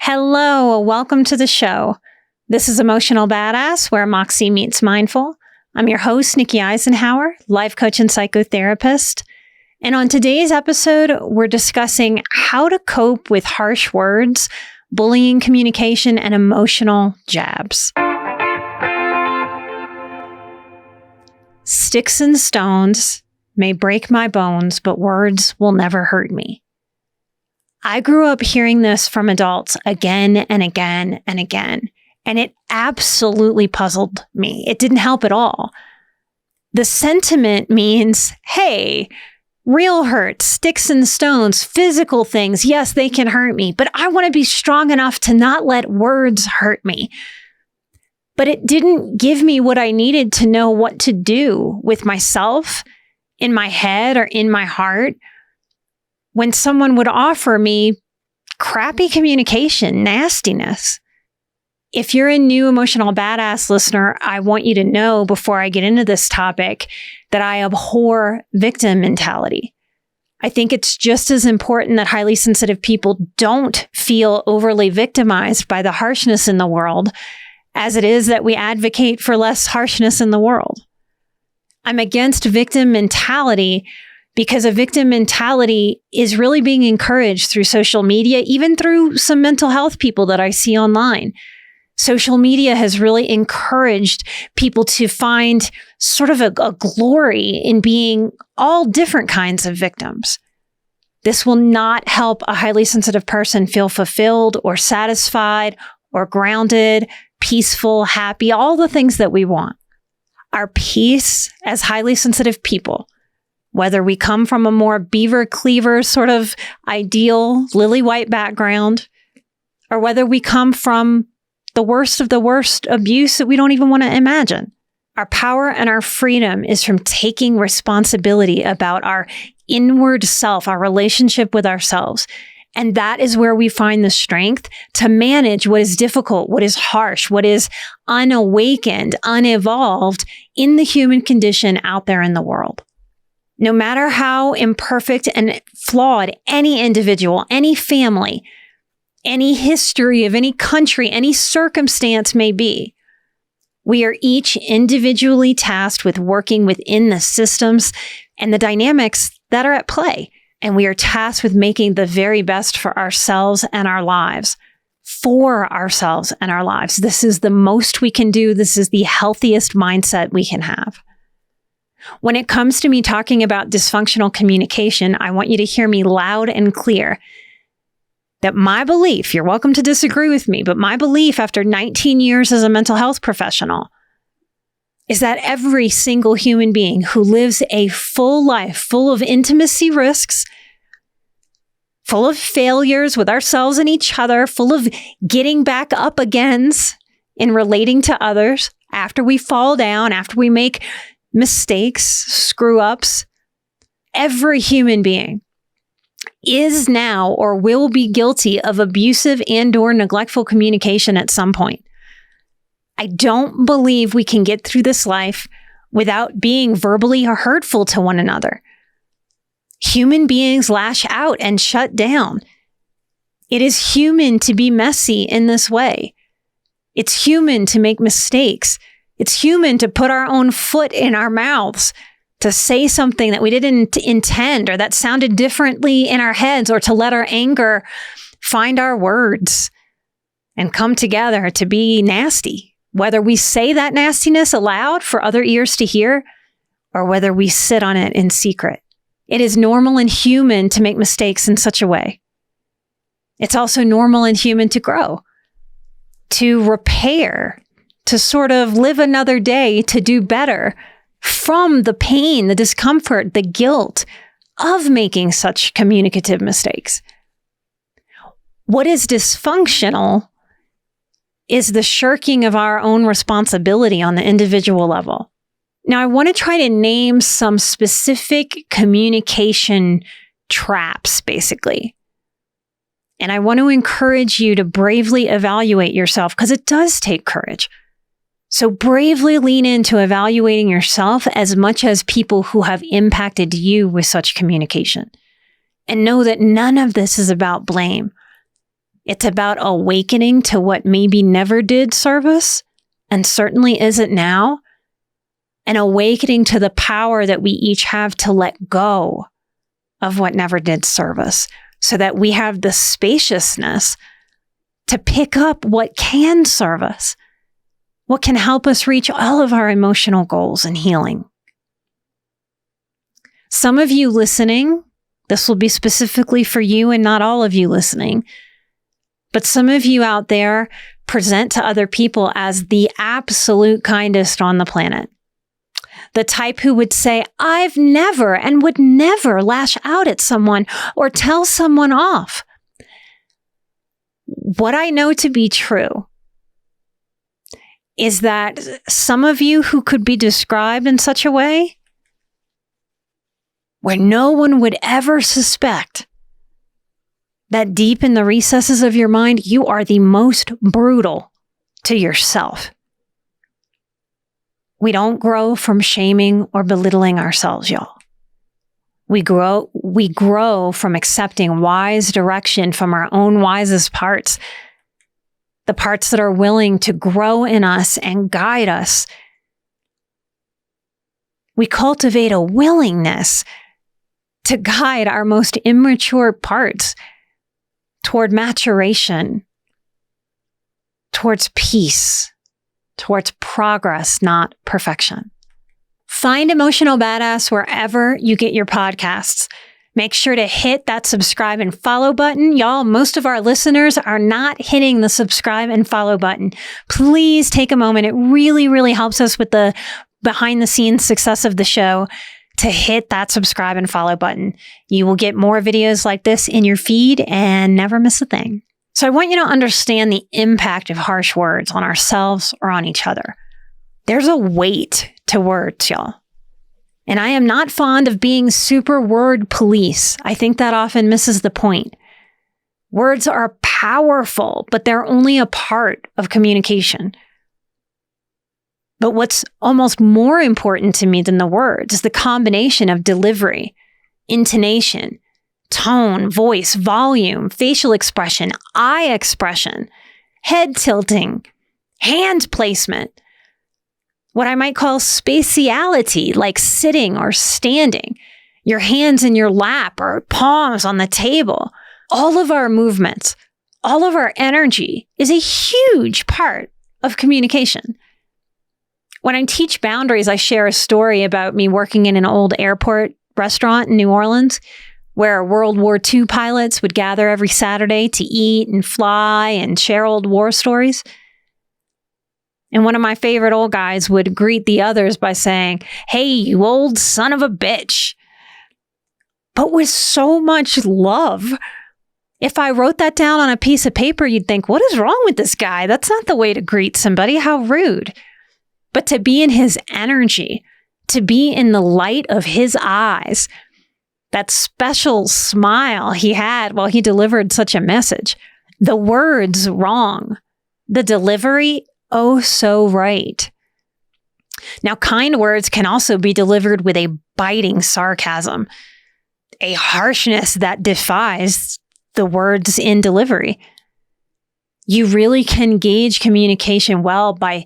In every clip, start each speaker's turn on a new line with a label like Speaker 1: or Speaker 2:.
Speaker 1: Hello, welcome to the show. This is Emotional Badass, where Moxie meets mindful. I'm your host, Nikki Eisenhower, life coach and psychotherapist. And on today's episode, we're discussing how to cope with harsh words, bullying communication, and emotional jabs. Sticks and stones may break my bones, but words will never hurt me. I grew up hearing this from adults again and again and again, and it absolutely puzzled me. It didn't help at all. The sentiment means, hey, real hurt, sticks and stones, physical things, yes, they can hurt me, but I want to be strong enough to not let words hurt me. But it didn't give me what I needed to know what to do with myself, in my head, or in my heart, when someone would offer me crappy communication, nastiness. If you're a new Emotional Badass listener, I want you to know before I get into this topic that I abhor victim mentality. I think it's just as important that highly sensitive people don't feel overly victimized by the harshness in the world as it is that we advocate for less harshness in the world. I'm against victim mentality because a victim mentality is really being encouraged through social media, even through some mental health people that I see online. Social media has really encouraged people to find sort of a glory in being all different kinds of victims. This will not help a highly sensitive person feel fulfilled or satisfied or grounded, peaceful, happy, all the things that we want. Our peace as highly sensitive people, whether we come from a more beaver cleaver sort of ideal lily white background, or whether we come from the worst of the worst abuse that we don't even want to imagine. Our power and our freedom is from taking responsibility about our inward self, our relationship with ourselves. And that is where we find the strength to manage what is difficult, what is harsh, what is unawakened, unevolved in the human condition out there in the world. No matter how imperfect and flawed any individual, any family, any history of any country, any circumstance may be, we are each individually tasked with working within the systems and the dynamics that are at play. And we are tasked with making the very best for ourselves and our lives, for ourselves and our lives. This is the most we can do. This is the healthiest mindset we can have. When it comes to me talking about dysfunctional communication, I want you to hear me loud and clear that my belief, you're welcome to disagree with me, but my belief after 19 years as a mental health professional is that every single human being who lives a full life, full of intimacy risks, full of failures with ourselves and each other, full of getting back up agains in relating to others after we fall down, after we make mistakes, screw-ups, every human being is now or will be guilty of abusive and/or neglectful communication at some point. I don't believe we can get through this life without being verbally hurtful to one another. Human beings lash out and shut down. It is human to be messy in this way. It's human to make mistakes. It's human to put our own foot in our mouths, to say something that we didn't intend or that sounded differently in our heads, or to let our anger find our words and come together to be nasty. Whether we say that nastiness aloud for other ears to hear, or whether we sit on it in secret. It is normal and human to make mistakes in such a way. It's also normal and human to grow, to repair, to sort of live another day, to do better from the pain, the discomfort, the guilt of making such communicative mistakes. What is dysfunctional is the shirking of our own responsibility on the individual level. Now, I want to try to name some specific communication traps, basically. And I want to encourage you to bravely evaluate yourself, because it does take courage. So bravely lean into evaluating yourself as much as people who have impacted you with such communication. And know that none of this is about blame. It's about awakening to what maybe never did serve us and certainly isn't now, and awakening to the power that we each have to let go of what never did serve us so that we have the spaciousness to pick up what can serve us, what can help us reach all of our emotional goals and healing. Some of you listening, this will be specifically for you and not all of you listening, but some of you out there present to other people as the absolute kindest on the planet. The type who would say, I've never and would never lash out at someone or tell someone off. What I know to be true is that some of you who could be described in such a way where no one would ever suspect that deep in the recesses of your mind, you are the most brutal to yourself. We don't grow from shaming or belittling ourselves, y'all. We grow from accepting wise direction from our own wisest parts, the parts that are willing to grow in us and guide us. We cultivate a willingness to guide our most immature parts toward maturation, towards peace, towards progress, not perfection. Find Emotional Badass wherever you get your podcasts. Make sure to hit that subscribe and follow button. Y'all, most of our listeners are not hitting the subscribe and follow button. Please take a moment. It really, really helps us with the behind the scenes success of the show to hit that subscribe and follow button. You will get more videos like this in your feed and never miss a thing. So I want you to understand the impact of harsh words on ourselves or on each other. There's a weight to words, y'all. And I am not fond of being super word police. I think that often misses the point. Words are powerful, but they're only a part of communication. But what's almost more important to me than the words is the combination of delivery, intonation, tone, voice, volume, facial expression, eye expression, head tilting, hand placement, what I might call spatiality, like sitting or standing, your hands in your lap or palms on the table. All of our movements, all of our energy is a huge part of communication. When I teach boundaries, I share a story about me working in an old airport restaurant in New Orleans, where World War II pilots would gather every Saturday to eat and fly and share old war stories. And one of my favorite old guys would greet the others by saying, "Hey, you old son of a bitch." But with so much love. If I wrote that down on a piece of paper, you'd think, what is wrong with this guy? That's not the way to greet somebody. How rude. But to be in his energy, to be in the light of his eyes, that special smile he had while he delivered such a message. The words wrong. The delivery, oh so right. Now, kind words can also be delivered with a biting sarcasm, a harshness that defies the words in delivery. You really can gauge communication well by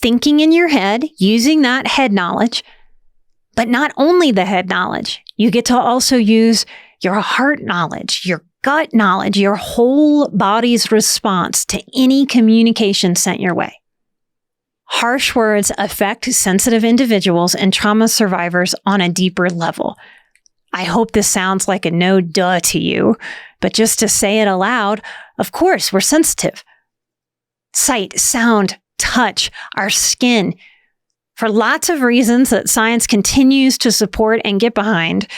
Speaker 1: thinking in your head, using that head knowledge, but not only the head knowledge. You get to also use your heart knowledge, your gut knowledge, your whole body's response to any communication sent your way. Harsh words affect sensitive individuals and trauma survivors on a deeper level. I hope this sounds like a no duh to you, but just to say it aloud, of course, we're sensitive. Sight, sound, touch, our skin. For lots of reasons that science continues to support and get behind,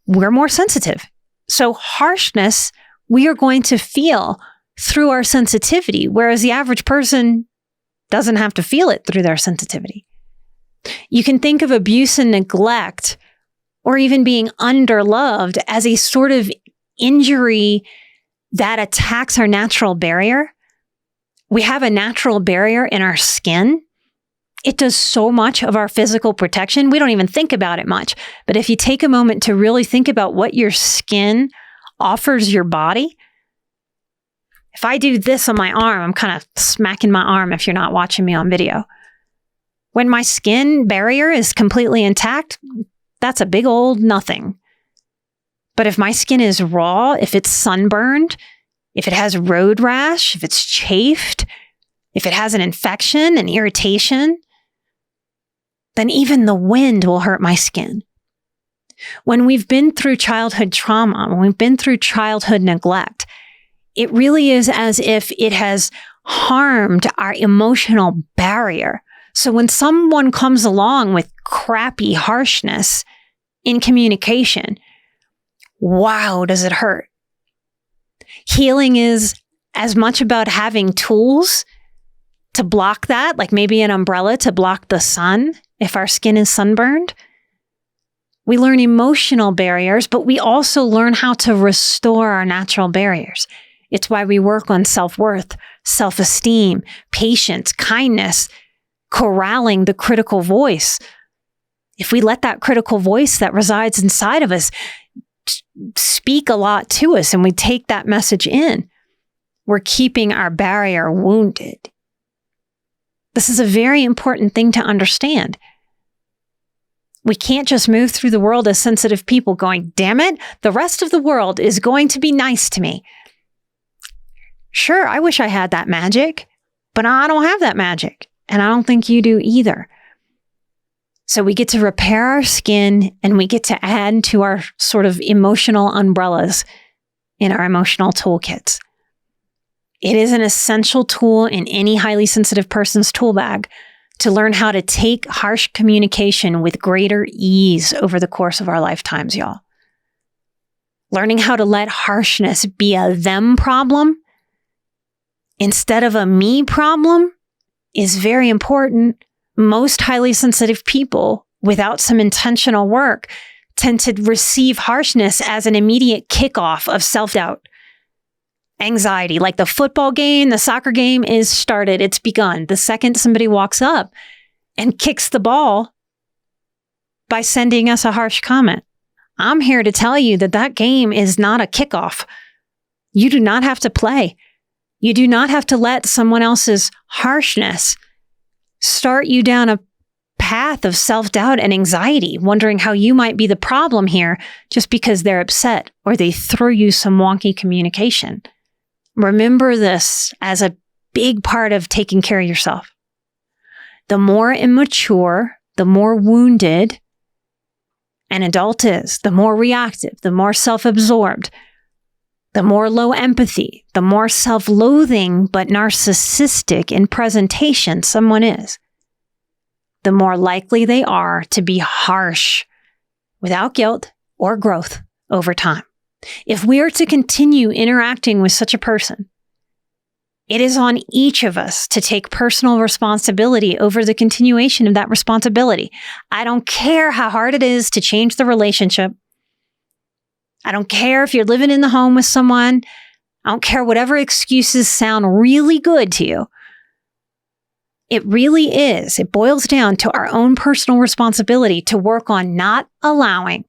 Speaker 1: we're more sensitive. So harshness, we are going to feel through our sensitivity, whereas the average person doesn't have to feel it through their sensitivity. You can think of abuse and neglect, or even being underloved, as a sort of injury that attacks our natural barrier. We have a natural barrier in our skin. It does so much of our physical protection. We don't even think about it much. But if you take a moment to really think about what your skin offers your body, If I do this on my arm, I'm kind of smacking my arm if you're not watching me on video. When my skin barrier is completely intact, that's a big old nothing. But if my skin is raw, if it's sunburned, if it has road rash, if it's chafed, if it has an infection, an irritation, then even the wind will hurt my skin. When we've been through childhood trauma, when we've been through childhood neglect, it really is as if it has harmed our emotional barrier. So when someone comes along with crappy harshness in communication, wow, does it hurt? Healing is as much about having tools to block that, like maybe an umbrella to block the sun if our skin is sunburned. We learn emotional barriers, but we also learn how to restore our natural barriers. It's why we work on self-worth, self-esteem, patience, kindness, corralling the critical voice. If we let that critical voice that resides inside of us speak a lot to us and we take that message in, we're keeping our barrier wounded. This is a very important thing to understand. We can't just move through the world as sensitive people going, damn it, the rest of the world is going to be nice to me. Sure, I wish I had that magic, but I don't have that magic. And I don't think you do either. So we get to repair our skin and we get to add to our sort of emotional umbrellas in our emotional toolkits. It is an essential tool in any highly sensitive person's tool bag to learn how to take harsh communication with greater ease over the course of our lifetimes, y'all. Learning how to let harshness be a them problem instead of a me problem is very important. Most highly sensitive people, without some intentional work, tend to receive harshness as an immediate kickoff of self-doubt, anxiety. Like the football game, the soccer game is started. It's begun. The second somebody walks up and kicks the ball by sending us a harsh comment. I'm here to tell you that that game is not a kickoff. You do not have to play. You do not have to let someone else's harshness start you down a path of self-doubt and anxiety, wondering how you might be the problem here just because they're upset or they throw you some wonky communication. Remember this as a big part of taking care of yourself. The more immature, the more wounded an adult is, the more reactive, the more self-absorbed, the more low empathy, the more self-loathing but narcissistic in presentation someone is, the more likely they are to be harsh without guilt or growth over time. If we are to continue interacting with such a person, it is on each of us to take personal responsibility over the continuation of that responsibility. I don't care how hard it is to change the relationship. I don't care if you're living in the home with someone. I don't care whatever excuses sound really good to you. It really is. It boils down to our own personal responsibility to work on not allowing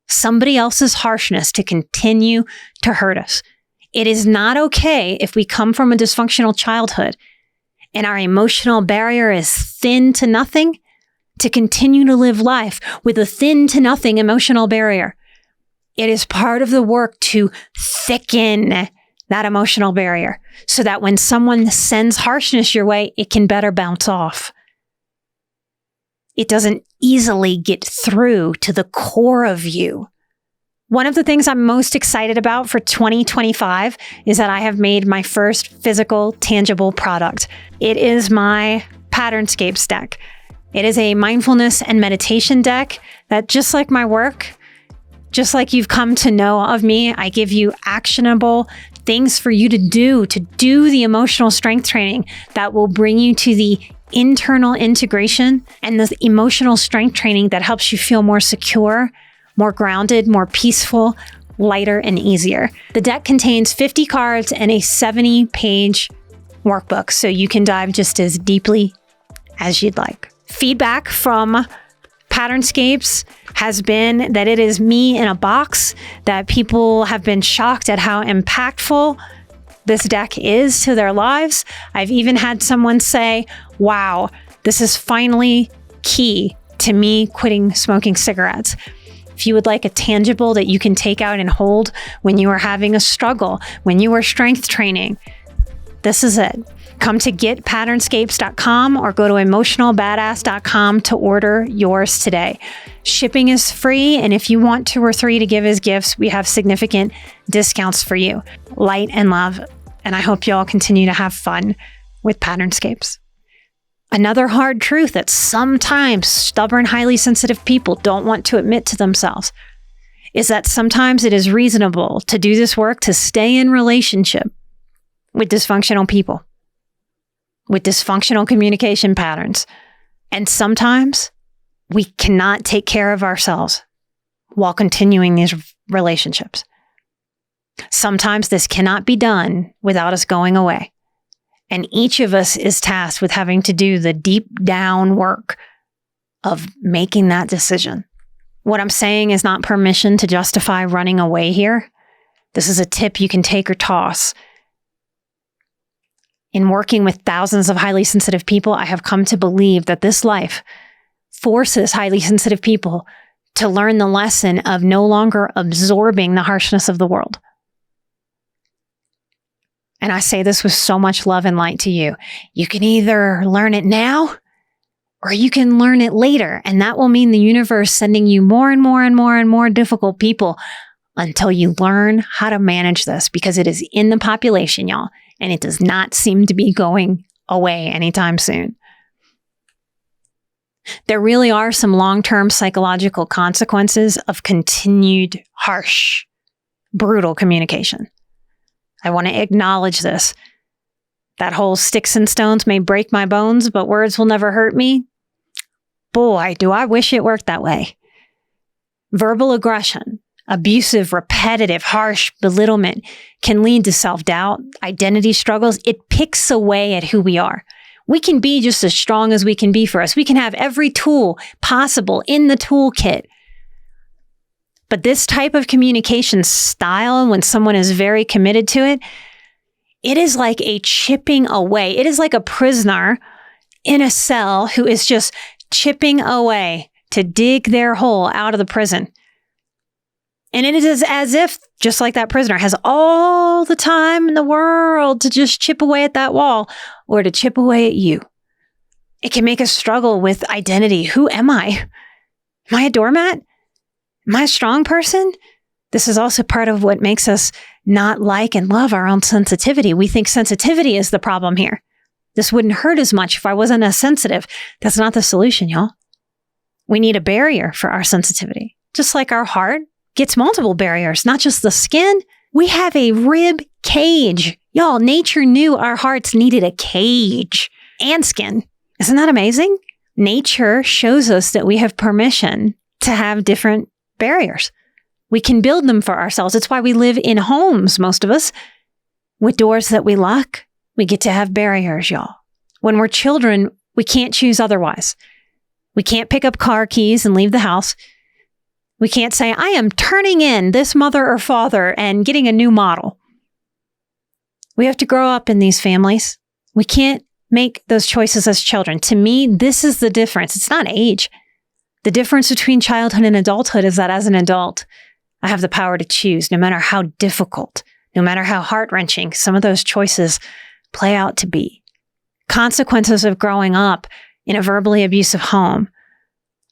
Speaker 1: somebody else's harshness to continue to hurt us. It is not okay if we come from a dysfunctional childhood and our emotional barrier is thin to nothing to continue to live life with a thin to nothing emotional barrier. It is part of the work to thicken that emotional barrier so that when someone sends harshness your way, it can better bounce off. It doesn't easily get through to the core of you. One of the things I'm most excited about for 2025 is that I have made my first physical, tangible product. It is my Patternscapes deck. It is a mindfulness and meditation deck that, just like my work, just like you've come to know of me, I give you actionable things for you to do the emotional strength training that will bring you to the internal integration and the emotional strength training that helps you feel more secure, more grounded, more peaceful, lighter, and easier. The deck contains 50 cards and a 70-page workbook, so you can dive just as deeply as you'd like. Feedback from Patternscapes has been that it is me in a box, that people have been shocked at how impactful this deck is to their lives. I've even had someone say, wow, this is finally key to me quitting smoking cigarettes. If you would like a tangible that you can take out and hold when you are having a struggle, when you are strength training, this is it. Come to getpatternscapes.com or go to emotionalbadass.com to order yours today. Shipping is free, and if you want 2 or 3 to give as gifts, we have significant discounts for you. Light and love, and I hope you all continue to have fun with Patternscapes. Another hard truth that sometimes stubborn, highly sensitive people don't want to admit to themselves is that sometimes it is reasonable to do this work to stay in relationship with dysfunctional people, with dysfunctional communication patterns. And sometimes we cannot take care of ourselves while continuing these relationships. Sometimes this cannot be done without us going away. And each of us is tasked with having to do the deep down work of making that decision. What I'm saying is not permission to justify running away here. This is a tip you can take or toss. In working with thousands of highly sensitive people, I have come to believe that this life forces highly sensitive people to learn the lesson of no longer absorbing the harshness of the world. And I say this with so much love and light to you. You can either learn it now or you can learn it later. And that will mean the universe sending you more and more and more and more difficult people until you learn how to manage this, because it is in the population, y'all. And it does not seem to be going away anytime soon. There really are some long-term psychological consequences of continued harsh, brutal communication. I want to acknowledge this. That whole sticks and stones may break my bones, but words will never hurt me. Boy, do I wish it worked that way. Verbal aggression, abusive, repetitive, harsh belittlement can lead to self-doubt, identity struggles. It picks away at who we are. We can be just as strong as we can be for us. We can have every tool possible in the toolkit. But this type of communication style, when someone is very committed to it, it is like a chipping away. It is like a prisoner in a cell who is just chipping away to dig their hole out of the prison. And it is as if, just like that prisoner has all the time in the world to just chip away at that wall or to chip away at you. It can make us struggle with identity. Who am I? Am I a doormat? Am I a strong person? This is also part of what makes us not like and love our own sensitivity. We think sensitivity is the problem here. This wouldn't hurt as much if I wasn't as sensitive. That's not the solution, y'all. We need a barrier for our sensitivity. Just like our heart gets multiple barriers, not just the skin. We have a rib cage. Y'all, nature knew our hearts needed a cage and skin. Isn't that amazing? Nature shows us that we have permission to have different barriers. We can build them for ourselves. It's why we live in homes, most of us, with doors that we lock. We get to have barriers, y'all. When we're children, we can't choose otherwise. We can't pick up car keys and leave the house. We can't say, I am turning in this mother or father and getting a new model. We have to grow up in these families. We can't make those choices as children. To me, this is the difference. It's not age. The difference between childhood and adulthood is that as an adult, I have the power to choose, no matter how difficult, no matter how heart-wrenching some of those choices play out to be. Consequences of growing up in a verbally abusive home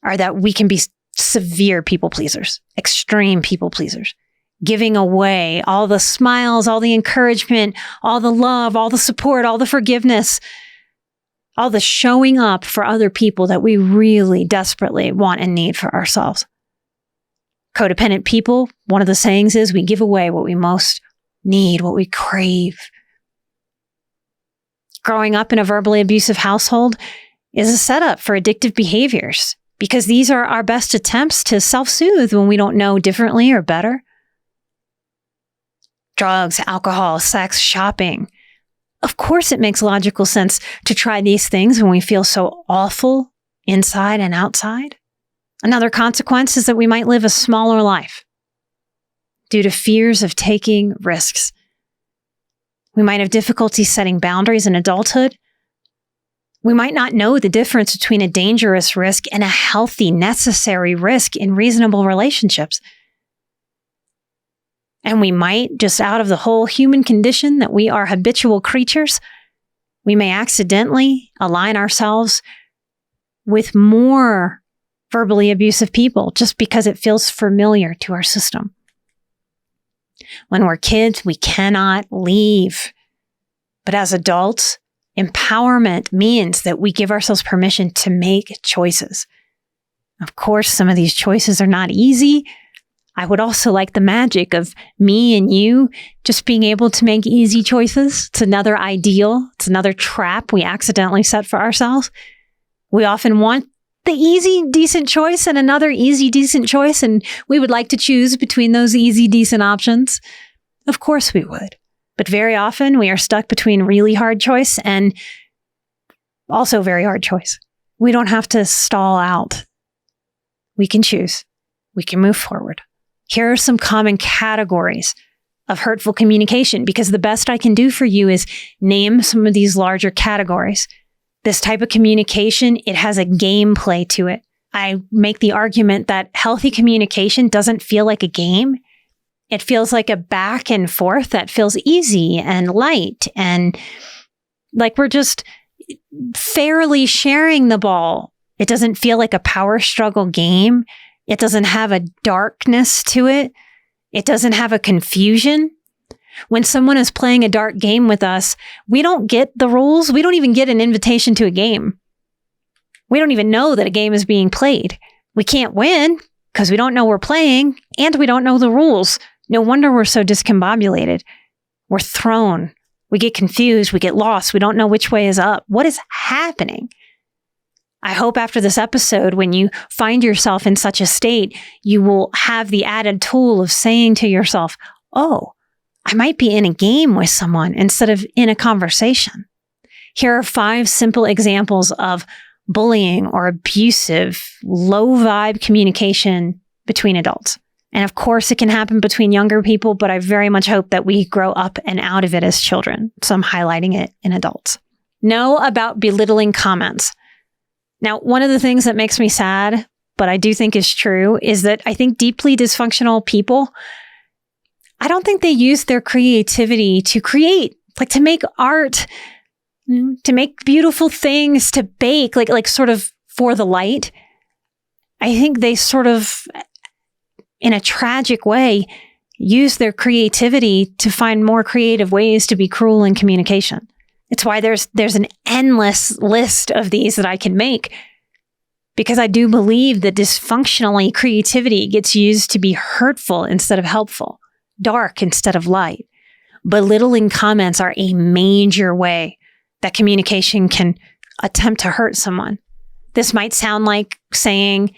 Speaker 1: are that we can be severe people pleasers, extreme people pleasers, giving away all the smiles, all the encouragement, all the love, all the support, all the forgiveness, all the showing up for other people that we really desperately want and need for ourselves. Codependent people, one of the sayings is we give away what we most need, what we crave. Growing up in a verbally abusive household is a setup for addictive behaviors, because these are our best attempts to self-soothe when we don't know differently or better. Drugs, alcohol, sex, shopping. Of course, it makes logical sense to try these things when we feel so awful inside and outside. Another consequence is that we might live a smaller life due to fears of taking risks. We might have difficulty setting boundaries in adulthood. We might not know the difference between a dangerous risk and a healthy, necessary risk in reasonable relationships. And we might, just out of the whole human condition that we are habitual creatures, we may accidentally align ourselves with more verbally abusive people just because it feels familiar to our system. When we're kids, we cannot leave. But as adults, empowerment means that we give ourselves permission to make choices. Of course, some of these choices are not easy. I would also like the magic of me and you just being able to make easy choices. It's another ideal. It's another trap we accidentally set for ourselves. We often want the easy, decent choice and another easy, decent choice, and we would like to choose between those easy, decent options. Of course we would. But very often we are stuck between really hard choice and also very hard choice. We don't have to stall out. We can choose. We can move forward. Here are some common categories of hurtful communication, because the best I can do for you is name some of these larger categories. This type of communication, it has a gameplay to it. I make the argument that healthy communication doesn't feel like a game. It feels like a back and forth that feels easy and light and like we're just fairly sharing the ball. It doesn't feel like a power struggle game. It doesn't have a darkness to it. It doesn't have a confusion. When someone is playing a dark game with us, we don't get the rules. We don't even get an invitation to a game. We don't even know that a game is being played. We can't win because we don't know we're playing and we don't know the rules. No wonder we're so discombobulated. We're thrown. We get confused. We get lost. We don't know which way is up. What is happening? I hope after this episode, when you find yourself in such a state, you will have the added tool of saying to yourself, oh, I might be in a game with someone instead of in a conversation. Here are 5 simple examples of bullying or abusive, low vibe communication between adults. And of course, it can happen between younger people, but I very much hope that we grow up and out of it as children. So I'm highlighting it in adults. Know about belittling comments. Now, one of the things that makes me sad, but I do think is true, is that I think deeply dysfunctional people, I don't think they use their creativity to create, like to make art, to make beautiful things, to bake, like sort of for the light. I think they sort of, in a tragic way, use their creativity to find more creative ways to be cruel in communication. It's why there's an endless list of these that I can make, because I do believe that dysfunctionally creativity gets used to be hurtful instead of helpful, dark instead of light. Belittling comments are a major way that communication can attempt to hurt someone. This might sound like saying,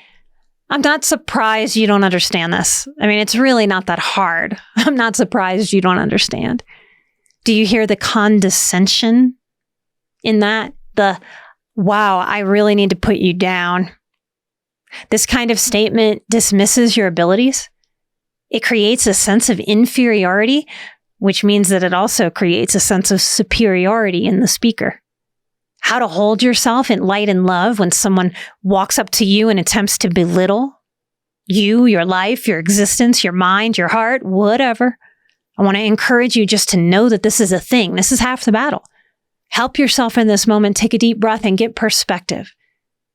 Speaker 1: I'm not surprised you don't understand this. I mean, it's really not that hard. I'm not surprised you don't understand. Do you hear the condescension in that? The, wow, I really need to put you down. This kind of statement dismisses your abilities. It creates a sense of inferiority, which means that it also creates a sense of superiority in the speaker. How to hold yourself in light and love when someone walks up to you and attempts to belittle you, your life, your existence, your mind, your heart, whatever. I want to encourage you just to know that this is a thing. This is half the battle. Help yourself in this moment. Take a deep breath and get perspective.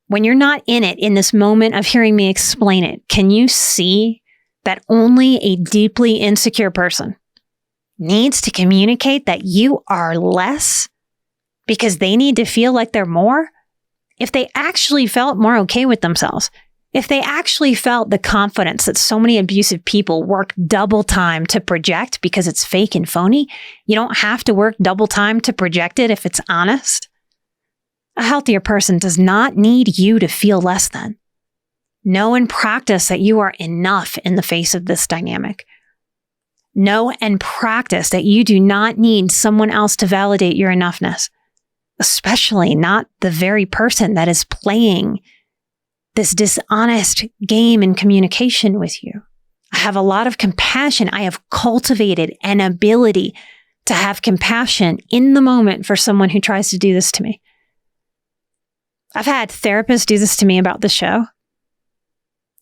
Speaker 1: When you're not in it, in this moment of hearing me explain it, can you see that only a deeply insecure person needs to communicate that you are less because they need to feel like they're more? If they actually felt more okay with themselves, if they actually felt the confidence that so many abusive people work double time to project because it's fake and phony, you don't have to work double time to project it if it's honest. A healthier person does not need you to feel less than. Know and practice that you are enough in the face of this dynamic. Know and practice that you do not need someone else to validate your enoughness, especially not the very person that is playing this dishonest game in communication with you. I have a lot of compassion. I have cultivated an ability to have compassion in the moment for someone who tries to do this to me. I've had therapists do this to me about the show.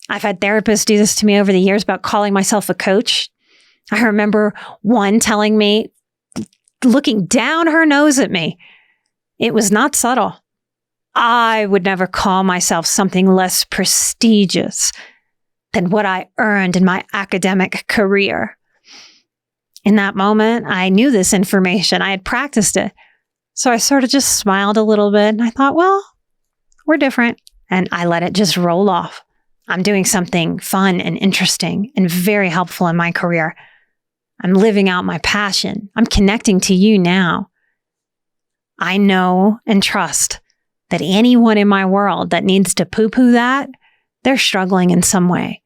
Speaker 1: I've had therapists do this to me over the years about calling myself a coach. I remember one telling me, looking down her nose at me, it was not subtle. I would never call myself something less prestigious than what I earned in my academic career. In that moment, I knew this information. I had practiced it. So I sort of just smiled a little bit and I thought, well, we're different. And I let it just roll off. I'm doing something fun and interesting and very helpful in my career. I'm living out my passion. I'm connecting to you now. I know and trust that anyone in my world that needs to poo-poo that, they're struggling in some way.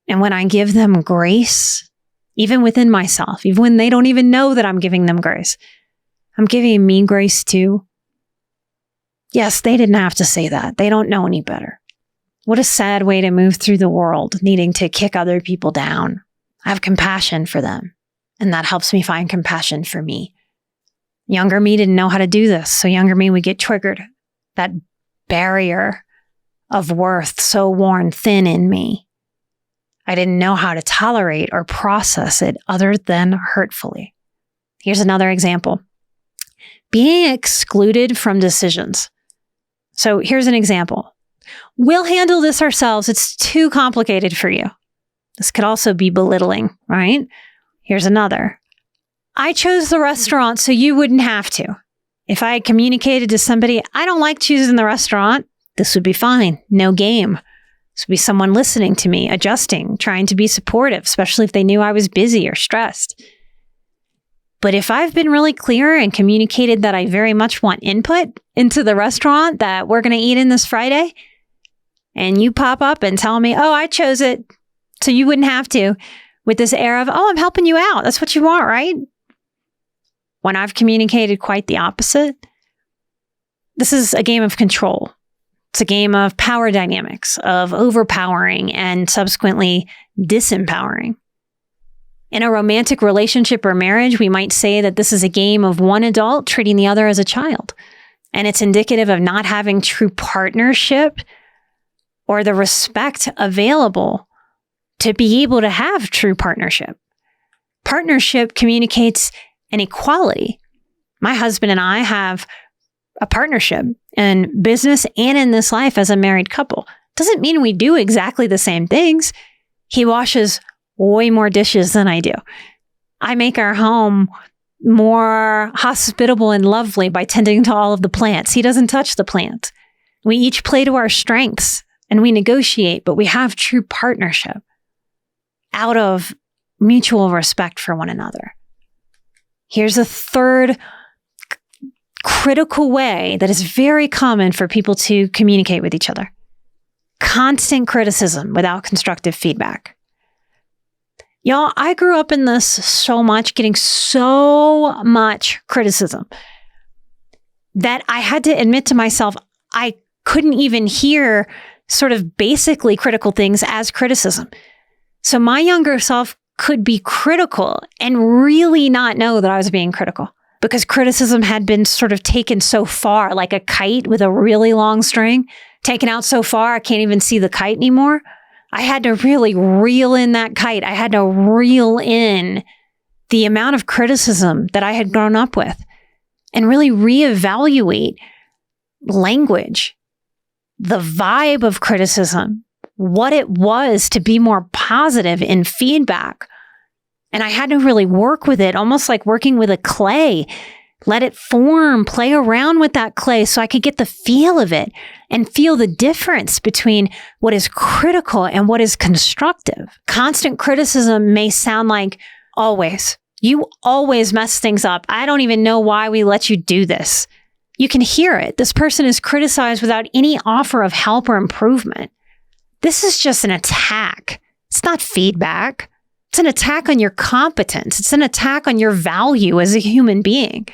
Speaker 1: And when I give them grace, even within myself, even when they don't even know that I'm giving them grace, I'm giving me grace too. Yes, they didn't have to say that. They don't know any better. What a sad way to move through the world, needing to kick other people down. I have compassion for them, and that helps me find compassion for me. Younger me didn't know how to do this, so younger me would get triggered. That barrier of worth so worn thin in me. I didn't know how to tolerate or process it other than hurtfully. Here's another example. Being excluded from decisions. So here's an example. We'll handle this ourselves. It's too complicated for you. This could also be belittling, right? Here's another. I chose the restaurant so you wouldn't have to. If I had communicated to somebody, I don't like choosing the restaurant, this would be fine. No game. This would be someone listening to me, adjusting, trying to be supportive, especially if they knew I was busy or stressed. But if I've been really clear and communicated that I very much want input into the restaurant that we're going to eat in this Friday, and you pop up and tell me, oh, I chose it so you wouldn't have to, with this air of, oh, I'm helping you out. That's what you want, right? When I've communicated quite the opposite, this is a game of control. It's a game of power dynamics, of overpowering and subsequently disempowering. In a romantic relationship or marriage, we might say that this is a game of one adult treating the other as a child. And it's indicative of not having true partnership or the respect available to be able to have true partnership. Partnership communicates an equality. My husband and I have a partnership in business and in this life as a married couple. Doesn't mean we do exactly the same things. He washes way more dishes than I do. I make our home more hospitable and lovely by tending to all of the plants. He doesn't touch the plants. We each play to our strengths and we negotiate, but we have true partnership out of mutual respect for one another. Here's a third critical way that is very common for people to communicate with each other. Constant criticism without constructive feedback. Y'all, I grew up in this so much, getting so much criticism that I had to admit to myself, I couldn't even hear sort of basically critical things as criticism. So my younger self could be critical and really not know that I was being critical because criticism had been sort of taken so far, like a kite with a really long string, taken out so far, I can't even see the kite anymore. I had to really reel in that kite. I had to reel in the amount of criticism that I had grown up with and really reevaluate language, the vibe of criticism, what it was to be more positive in feedback. And I had to really work with it, almost like working with a clay, let it form, play around with that clay so I could get the feel of it and feel the difference between what is critical and what is constructive. Constant criticism may sound like always. You always mess things up. I don't even know why we let you do this. You can hear it. This person is criticized without any offer of help or improvement. This is just an attack. It's not feedback. It's an attack on your competence. It's an attack on your value as a human being.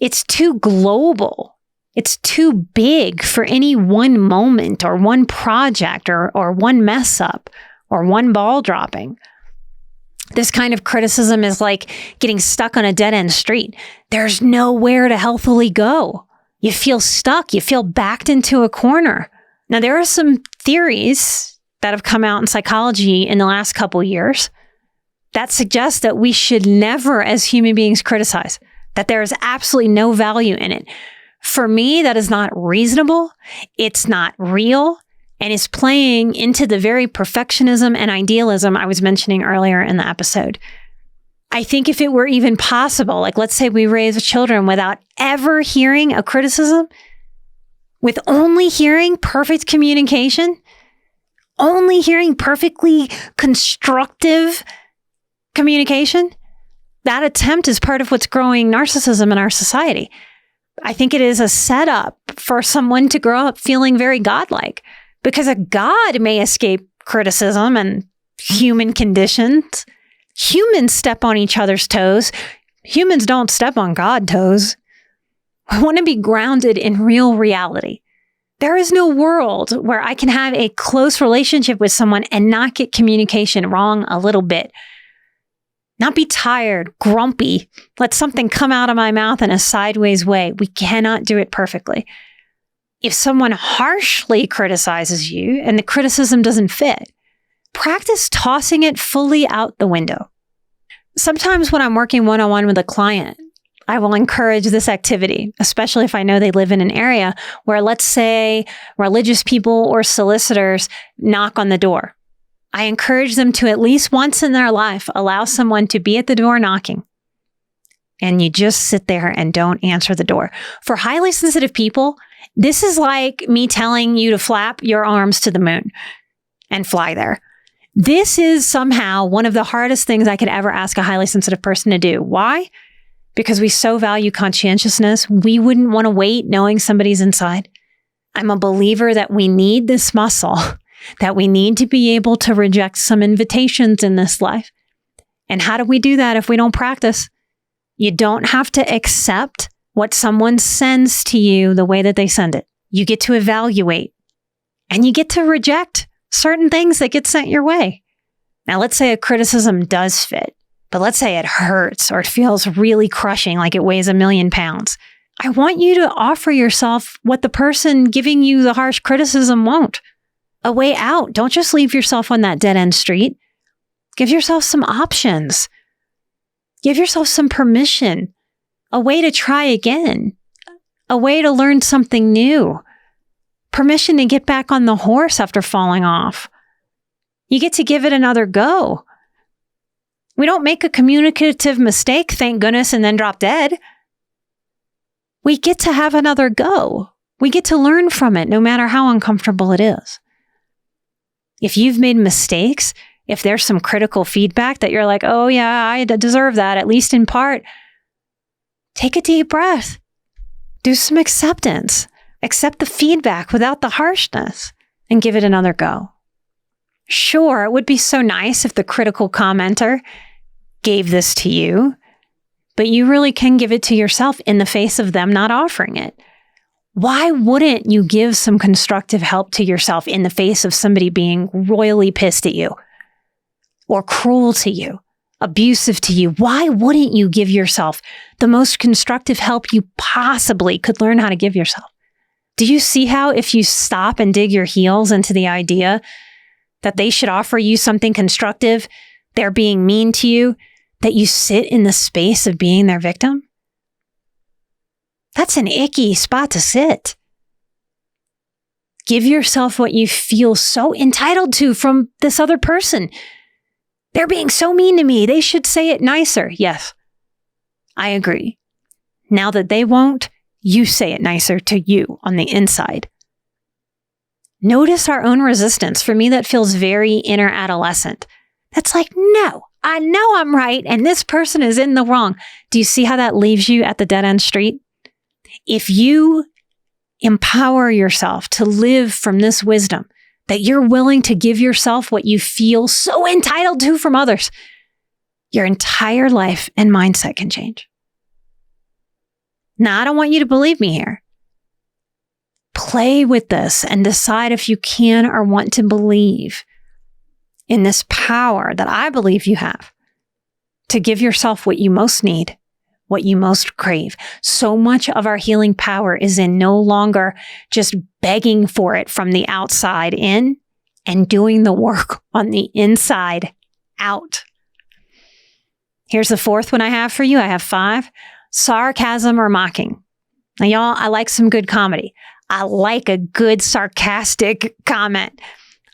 Speaker 1: It's too global. It's too big for any one moment or one project or one mess up or one ball dropping. This kind of criticism is like getting stuck on a dead-end street. There's nowhere to healthily go. You feel stuck. You feel backed into a corner. Now, there are some theories that have come out in psychology in the last couple years that suggest that we should never, as human beings, criticize, that there is absolutely no value in it. For me, that is not reasonable. It's not real. And is playing into the very perfectionism and idealism I was mentioning earlier in the episode. I think if it were even possible, like let's say we raise children without ever hearing a criticism, with only hearing perfect communication, only hearing perfectly constructive communication, that attempt is part of what's growing narcissism in our society. I think it is a setup for someone to grow up feeling very godlike. Because a God may escape criticism and human conditions. Humans step on each other's toes. Humans don't step on God's toes. I want to be grounded in real reality. There is no world where I can have a close relationship with someone and not get communication wrong a little bit. Not be tired, grumpy, let something come out of my mouth in a sideways way. We cannot do it perfectly. If someone harshly criticizes you and the criticism doesn't fit, practice tossing it fully out the window. Sometimes when I'm working one-on-one with a client, I will encourage this activity, especially if I know they live in an area where, let's say, religious people or solicitors knock on the door. I encourage them to at least once in their life allow someone to be at the door knocking. And you just sit there and don't answer the door. For highly sensitive people, this is like me telling you to flap your arms to the moon and fly there. This is somehow one of the hardest things I could ever ask a highly sensitive person to do. Why? Because we so value conscientiousness. We wouldn't want to wait knowing somebody's inside. I'm a believer that we need this muscle, that we need to be able to reject some invitations in this life. And how do we do that if we don't practice? You don't have to accept what someone sends to you the way that they send it. You get to evaluate and you get to reject certain things that get sent your way. Now, let's say a criticism does fit, but let's say it hurts or it feels really crushing, like it weighs 1,000,000 pounds. I want you to offer yourself what the person giving you the harsh criticism won't. A way out. Don't just leave yourself on that dead-end street. Give yourself some options. Give yourself some permission. A way to try again, a way to learn something new, permission to get back on the horse after falling off. You get to give it another go. We don't make a communicative mistake, thank goodness, and then drop dead. We get to have another go. We get to learn from it, no matter how uncomfortable it is. If you've made mistakes, if there's some critical feedback that you're like, oh yeah, I deserve that, at least in part, take a deep breath. Do some acceptance. Accept the feedback without the harshness and give it another go. Sure, it would be so nice if the critical commenter gave this to you, but you really can give it to yourself in the face of them not offering it. Why wouldn't you give some constructive help to yourself in the face of somebody being royally pissed at you or cruel to you? Abusive to you? Why wouldn't you give yourself the most constructive help you possibly could learn how to give yourself? Do you see how if you stop and dig your heels into the idea that they should offer you something constructive, they're being mean to you, that you sit in the space of being their victim? That's an icky spot to sit. Give yourself what you feel so entitled to from this other person. They're being so mean to me. They should say it nicer. Yes, I agree. Now that they won't, you say it nicer to you on the inside. Notice our own resistance. For me, that feels very inner adolescent. That's like, no, I know I'm right and this person is in the wrong. Do you see how that leaves you at the dead end street? If you empower yourself to live from this wisdom, that you're willing to give yourself what you feel so entitled to from others, your entire life and mindset can change. Now, I don't want you to believe me here. Play with this and decide if you can or want to believe in this power that I believe you have to give yourself what you most need, what you most crave. So much of our healing power is in no longer just begging for it from the outside in and doing the work on the inside out. Here's the fourth one I have for you. I have 5. Sarcasm or mocking. Now, y'all, I like some good comedy. I like a good sarcastic comment.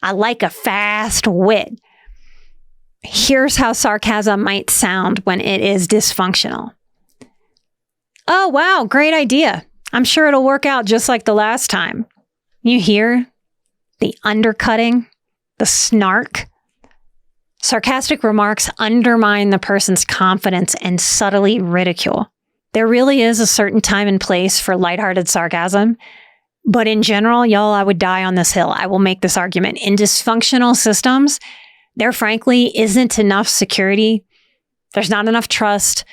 Speaker 1: I like a fast wit. Here's how sarcasm might sound when it is dysfunctional. Oh, wow, great idea. I'm sure it'll work out just like the last time. You hear the undercutting, the snark. Sarcastic remarks undermine the person's confidence and subtly ridicule. There really is a certain time and place for lighthearted sarcasm. But in general, y'all, I would die on this hill. I will make this argument. In dysfunctional systems, there frankly isn't enough security. There's not enough trust.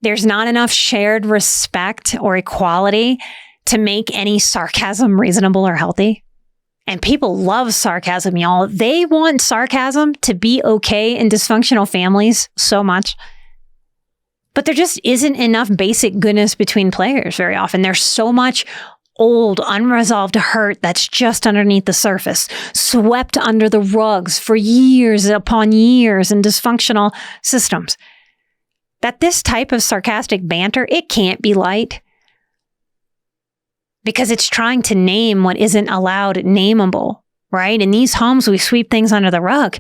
Speaker 1: There's not enough shared respect or equality to make any sarcasm reasonable or healthy. And people love sarcasm, y'all. They want sarcasm to be okay in dysfunctional families so much. But there just isn't enough basic goodness between players very often. There's so much old, unresolved hurt that's just underneath the surface, swept under the rugs for years upon years in dysfunctional systems, that this type of sarcastic banter, it can't be light. Because it's trying to name what isn't allowed nameable, right? In these homes, we sweep things under the rug.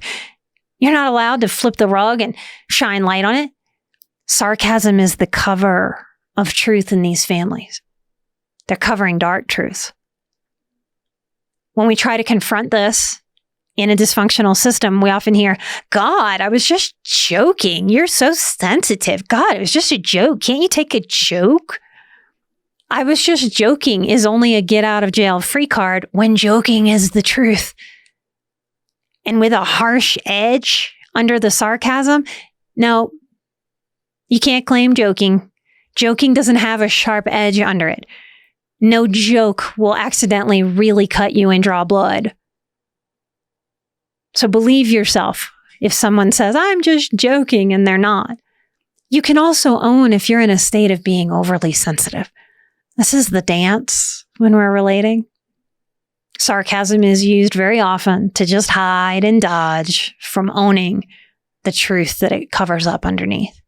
Speaker 1: You're not allowed to flip the rug and shine light on it. Sarcasm is the cover of truth in these families. They're covering dark truths. When we try to confront this in a dysfunctional system, we often hear, God, I was just joking. You're so sensitive. God, it was just a joke. Can't you take a joke? I was just joking is only a get out of jail free card when joking is the truth. And with a harsh edge under the sarcasm, no, you can't claim joking. Joking doesn't have a sharp edge under it. No joke will accidentally really cut you and draw blood. So believe yourself if someone says, I'm just joking, and they're not. You can also own if you're in a state of being overly sensitive. This is the dance when we're relating. Sarcasm is used very often to just hide and dodge from owning the truth that it covers up underneath.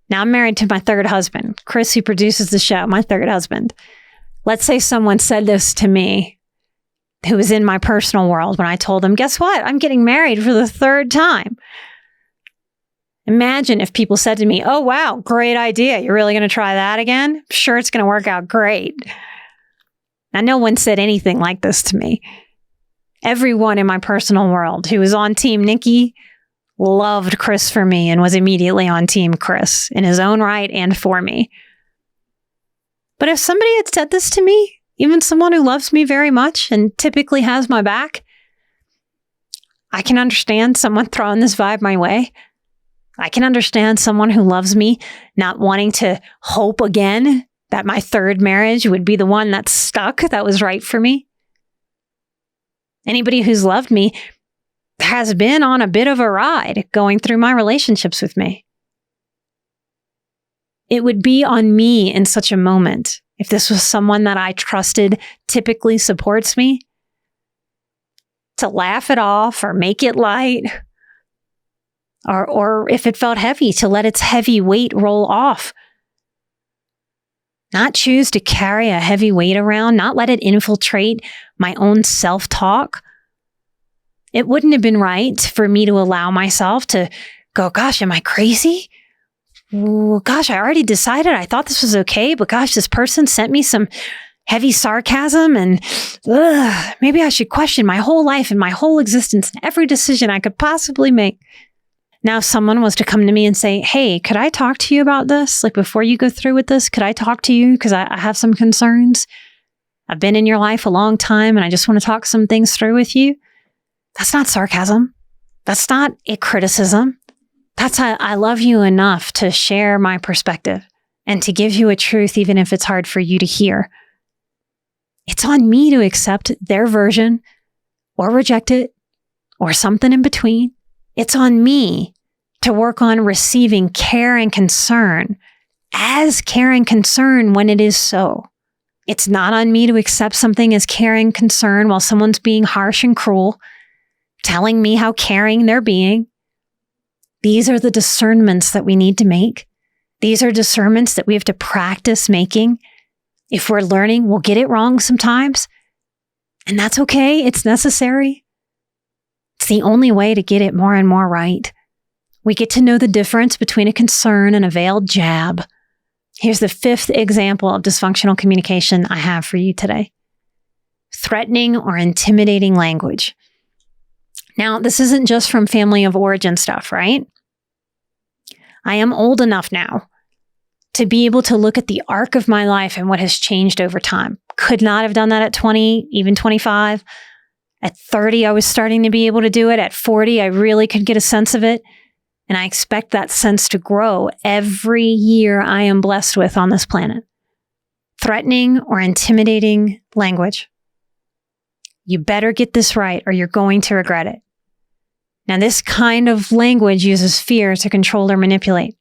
Speaker 1: Now, I'm married to my third husband, Chris, who produces the show, my third husband. Let's say someone said this to me who was in my personal world when I told them, guess what? I'm getting married for the 3rd time. Imagine if people said to me, oh, wow, great idea. You're really going to try that again? Sure, it's going to work out great. Now, no one said anything like this to me. Everyone in my personal world who was on Team Nikki loved Chris for me and was immediately on Team Chris in his own right and for me. But if somebody had said this to me, even someone who loves me very much and typically has my back, I can understand someone throwing this vibe my way. I can understand someone who loves me not wanting to hope again that my 3rd marriage would be the one that's stuck, that was right for me. Anybody who's loved me has been on a bit of a ride going through my relationships with me. It would be on me in such a moment, if this was someone that I trusted typically supports me, to laugh it off or make it light, or if it felt heavy, to let its heavy weight roll off. Not choose to carry a heavy weight around, not let it infiltrate my own self-talk. It wouldn't have been right for me to allow myself to go, gosh, am I crazy? Well, gosh, I already decided. I thought this was okay, but gosh, this person sent me some heavy sarcasm and maybe I should question my whole life and my whole existence and every decision I could possibly make. Now, if someone was to come to me and say, hey, could I talk to you about this? Like before you go through with this, could I talk to you? Because I have some concerns. I've been in your life a long time and I just want to talk some things through with you. That's not sarcasm. That's not a criticism. That's I love you enough to share my perspective and to give you a truth, even if it's hard for you to hear. It's on me to accept their version or reject it or something in between. It's on me to work on receiving care and concern as care and concern when it is so. It's not on me to accept something as care and concern while someone's being harsh and cruel, telling me how caring they're being. These are the discernments that we need to make. These are discernments that we have to practice making. If we're learning, we'll get it wrong sometimes. And that's okay. It's necessary. It's the only way to get it more and more right. We get to know the difference between a concern and a veiled jab. Here's the 5th example of dysfunctional communication I have for you today. Threatening or intimidating language. Now, this isn't just from family of origin stuff, right? I am old enough now to be able to look at the arc of my life and what has changed over time. Could not have done that at 20, even 25. At 30, I was starting to be able to do it. At 40, I really could get a sense of it. And I expect that sense to grow every year I am blessed with on this planet. Threatening or intimidating language. You better get this right or you're going to regret it. Now, this kind of language uses fear to control or manipulate.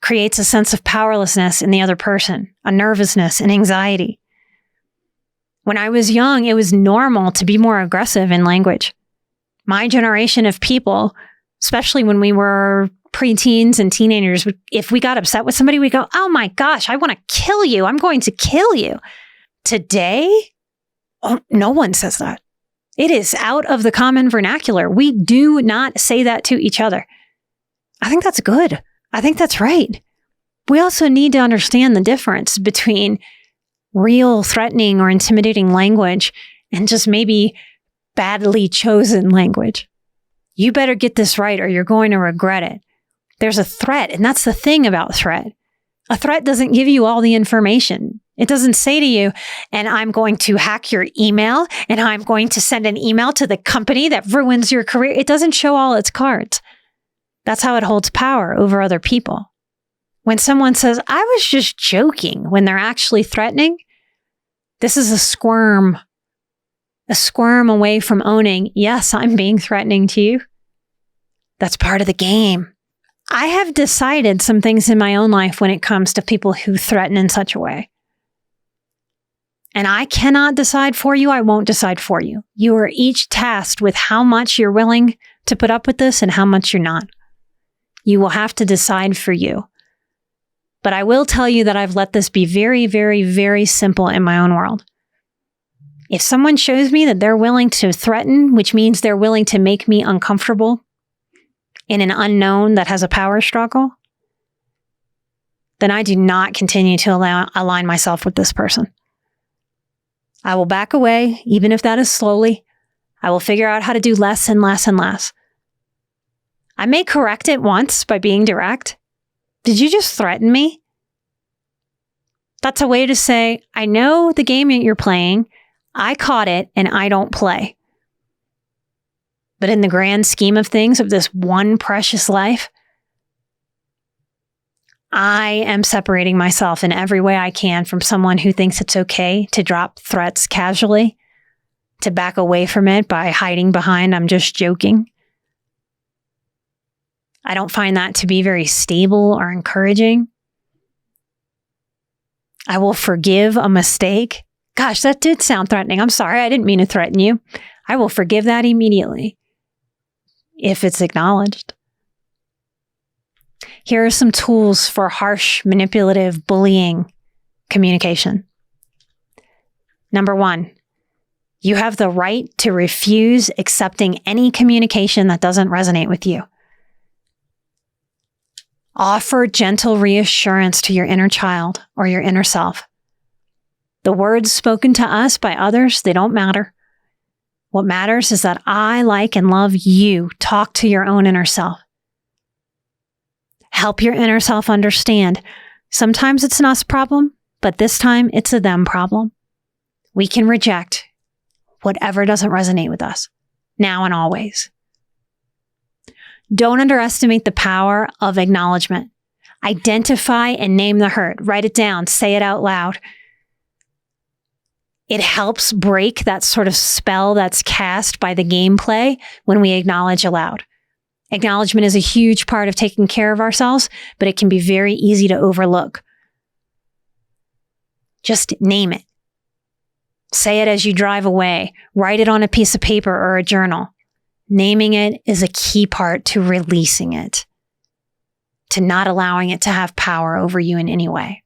Speaker 1: Creates a sense of powerlessness in the other person, a nervousness and anxiety. When I was young, it was normal to be more aggressive in language. My generation of people, especially when we were preteens and teenagers, if we got upset with somebody, we go, oh my gosh, I want to kill you. I'm going to kill you. Today, no one says that. It is out of the common vernacular. We do not say that to each other. I think that's good. I think that's right. We also need to understand the difference between real threatening or intimidating language and just maybe badly chosen language. You better get this right or you're going to regret it. There's a threat, and that's the thing about threat. A threat doesn't give you all the information. It doesn't say to you, and I'm going to hack your email, and I'm going to send an email to the company that ruins your career. It doesn't show all its cards. That's how it holds power over other people. When someone says, I was just joking, when they're actually threatening, this is a squirm away from owning, yes, I'm being threatening to you. That's part of the game. I have decided some things in my own life when it comes to people who threaten in such a way. And I cannot decide for you. I won't decide for you. You are each tasked with how much you're willing to put up with this and how much you're not. You will have to decide for you. But I will tell you that I've let this be very, very, very simple in my own world. If someone shows me that they're willing to threaten, which means they're willing to make me uncomfortable in an unknown that has a power struggle, then I do not continue to align myself with this person. I will back away, even if that is slowly. I will figure out how to do less and less and less. I may correct it once by being direct. Did you just threaten me? That's a way to say, I know the game that you're playing. I caught it and I don't play. But in the grand scheme of things, of this one precious life, I am separating myself in every way I can from someone who thinks it's okay to drop threats casually, to back away from it by hiding behind, I'm just joking. I don't find that to be very stable or encouraging. I will forgive a mistake. Gosh, that did sound threatening. I'm sorry. I didn't mean to threaten you. I will forgive that immediately if it's acknowledged. Here are some tools for harsh, manipulative, bullying communication. Number 1, you have the right to refuse accepting any communication that doesn't resonate with you. Offer gentle reassurance to your inner child or your inner self. The words spoken to us by others, they don't matter. What matters is that I like and love you. Talk to your own inner self. Help your inner self understand. Sometimes it's an us problem, but this time it's a them problem. We can reject whatever doesn't resonate with us, now and always. Don't underestimate the power of acknowledgement. Identify and name the hurt. Write it down. Say it out loud. It helps break that sort of spell that's cast by the gameplay when we acknowledge aloud. Acknowledgement is a huge part of taking care of ourselves, but it can be very easy to overlook. Just name it. Say it as you drive away. Write it on a piece of paper or a journal. Naming it is a key part to releasing it, to not allowing it to have power over you in any way.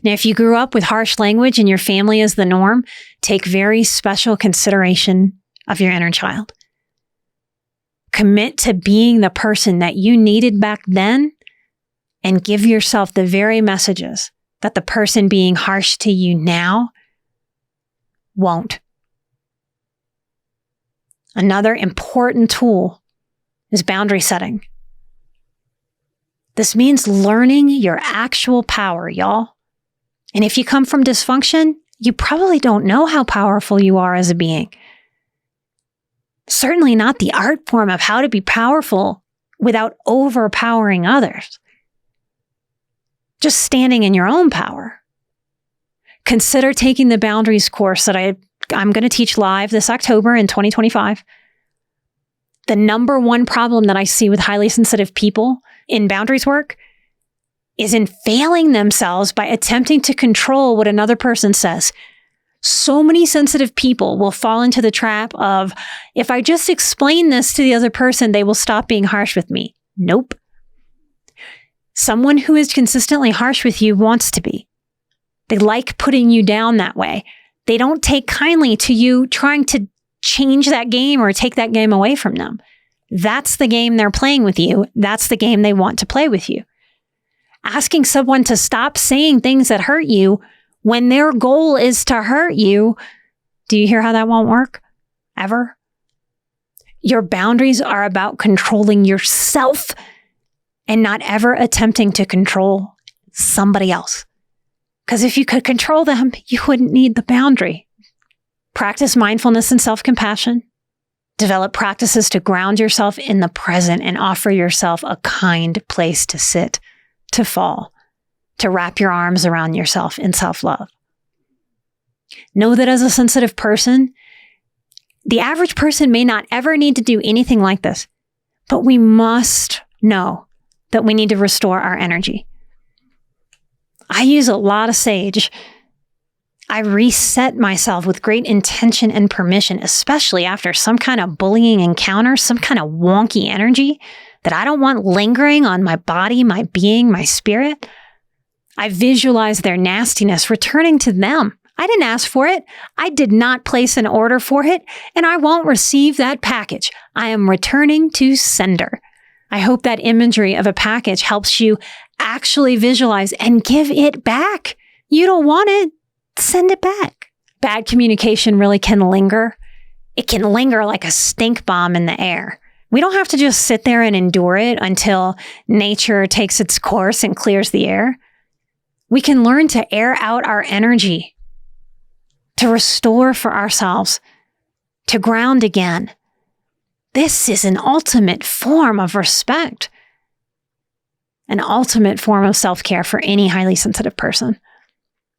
Speaker 1: Now, if you grew up with harsh language and your family is the norm, take very special consideration of your inner child. Commit to being the person that you needed back then and give yourself the very messages that the person being harsh to you now won't. Another important tool is boundary setting. This means learning your actual power, y'all. And if you come from dysfunction, you probably don't know how powerful you are as a being. Certainly not the art form of how to be powerful without overpowering others. Just standing in your own power. Consider taking the boundaries course that I'm going to teach live this October in 2025. The number one problem that I see with highly sensitive people in boundaries work is in failing themselves by attempting to control what another person says. So many sensitive people will fall into the trap of, if I just explain this to the other person, they will stop being harsh with me. Nope. Someone who is consistently harsh with you wants to be. They like putting you down that way. They don't take kindly to you trying to change that game or take that game away from them. That's the game they're playing with you. That's the game they want to play with you. Asking someone to stop saying things that hurt you when their goal is to hurt you, do you hear how that won't work? Ever? Your boundaries are about controlling yourself and not ever attempting to control somebody else. Because if you could control them, you wouldn't need the boundary. Practice mindfulness and self-compassion. Develop practices to ground yourself in the present and offer yourself a kind place to sit, to fall, to wrap your arms around yourself in self-love. Know that as a sensitive person, the average person may not ever need to do anything like this, but we must know that we need to restore our energy. I use a lot of sage. I reset myself with great intention and permission, especially after some kind of bullying encounter, some kind of wonky energy that I don't want lingering on my body, my being, my spirit. I visualize their nastiness returning to them. I didn't ask for it. I did not place an order for it, and I won't receive that package. I am returning to sender. I hope that imagery of a package helps you actually visualize and give it back. You don't want it. Send it back. Bad communication really can linger. It can linger like a stink bomb in the air. We don't have to just sit there and endure it until nature takes its course and clears the air. We can learn to air out our energy, to restore for ourselves, to ground again. This is an ultimate form of respect, an ultimate form of self-care for any highly sensitive person.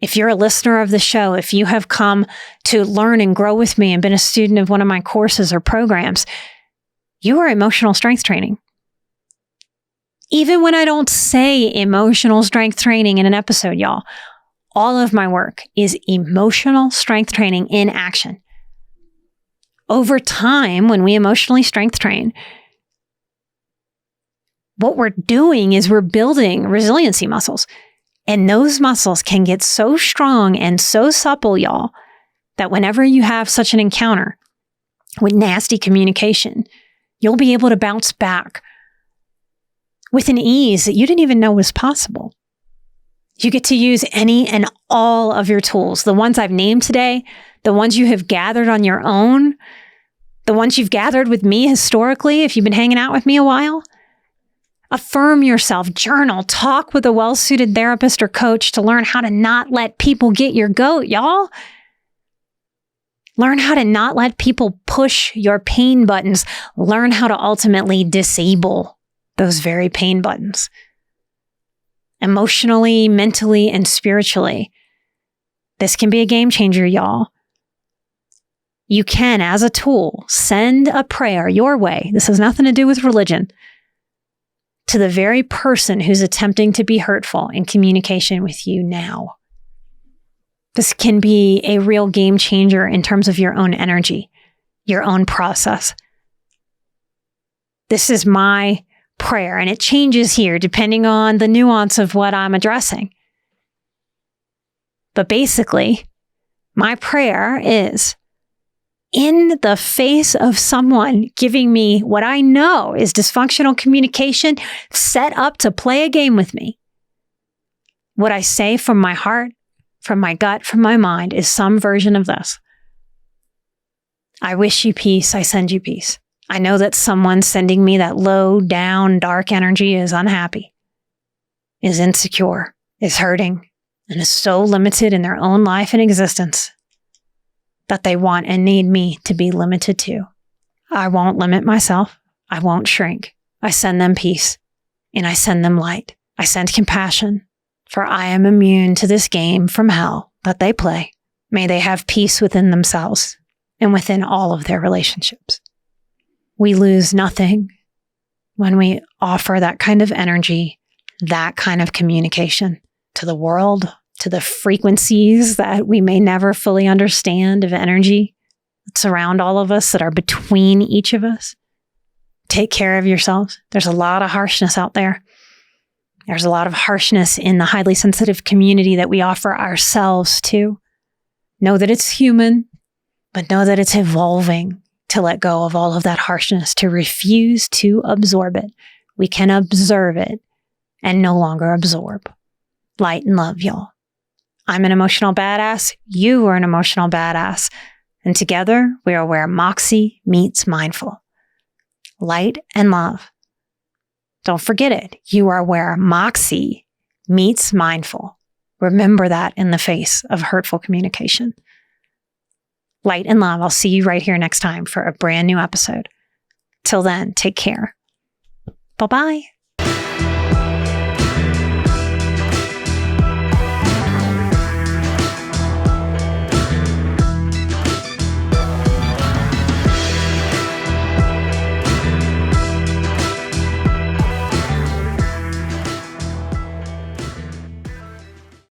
Speaker 1: If you're a listener of the show, if you have come to learn and grow with me and been a student of one of my courses or programs, you are emotional strength training. Even when I don't say emotional strength training in an episode, y'all, all of my work is emotional strength training in action. Over time, when we emotionally strength train, what we're doing is we're building resiliency muscles. And those muscles can get so strong and so supple, y'all, that whenever you have such an encounter with nasty communication, you'll be able to bounce back with an ease that you didn't even know was possible. You get to use any and all of your tools, the ones I've named today, the ones you have gathered on your own, the ones you've gathered with me historically, if you've been hanging out with me a while. Affirm yourself, journal, talk with a well-suited therapist or coach to learn how to not let people get your goat, y'all. Learn how to not let people push your pain buttons. Learn how to ultimately disable those very pain buttons. Emotionally, mentally, and spiritually. This can be a game changer, y'all. you can, as a tool, send a prayer your way. This has nothing to do with religion. To the very person who's attempting to be hurtful in communication with you now. This can be a real game changer in terms of your own energy, your own process. This is my prayer, and it changes here depending on the nuance of what I'm addressing. But basically, my prayer is, in the face of someone giving me what I know is dysfunctional communication set up to play a game with me, what I say from my heart, from my gut, from my mind is some version of this. I wish you peace. I send you peace. I know that someone sending me that low down, dark energy is unhappy, is insecure, is hurting, and is so limited in their own life and existence that they want and need me to be limited too. I won't limit myself. I won't shrink. I send them peace, and I send them light. I send compassion, for I am immune to this game from hell that they play. May they have peace within themselves and within all of their relationships. We lose nothing when we offer that kind of energy, that kind of communication to the world, to the frequencies that we may never fully understand of energy that surround all of us, that are between each of us. Take care of yourselves. There's a lot of harshness out there. There's a lot of harshness in the highly sensitive community that we offer ourselves to. Know that it's human, but know that it's evolving to let go of all of that harshness, to refuse to absorb it. We can observe it and no longer absorb. Light and love, y'all. I'm an emotional badass. You are an emotional badass. And together, we are where Moxie meets mindful. Light and love. Don't forget it. You are where Moxie meets mindful. Remember that in the face of hurtful communication. Light and love. I'll see you right here next time for a brand new episode. Till then, take care. Bye-bye.